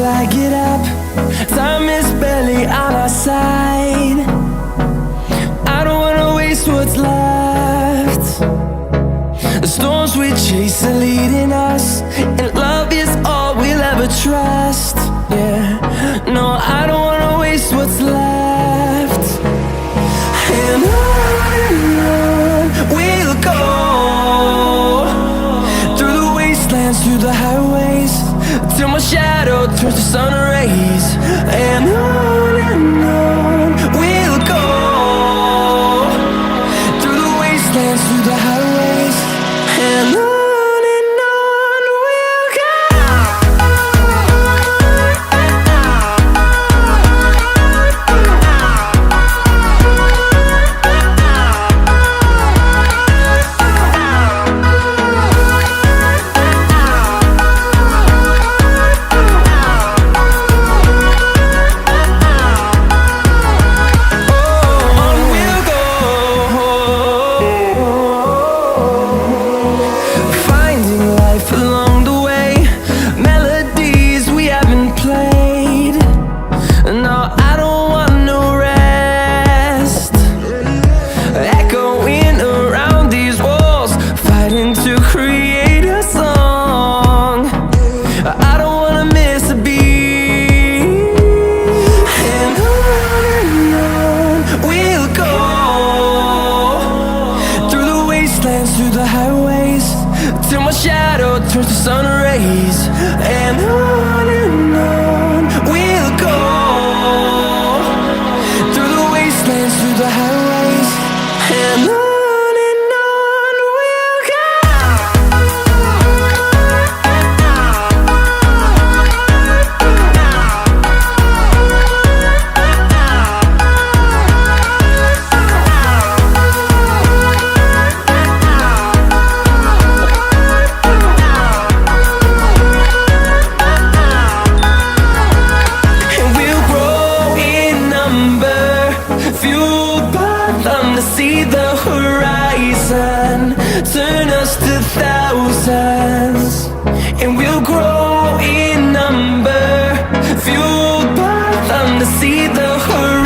till I get up. Time is barely on our side. I don't wanna waste what's left. The storms we chase are leading us, and love is all we'll ever trust. Yeah, no, I don't wanna waste what's left. And on we'll go, through the wastelands, through the highways, till my shadow turns to sun rays. And on we'll go, through the wastelands, through the highways, and on we'll go. Through the highways, till my shadow turns to sun rays. And on we'll go, through the wastelands, through the highways, and on we'll go. See the horizon turn us to thousands, and we'll grow in number, fueled by them to see the horizon.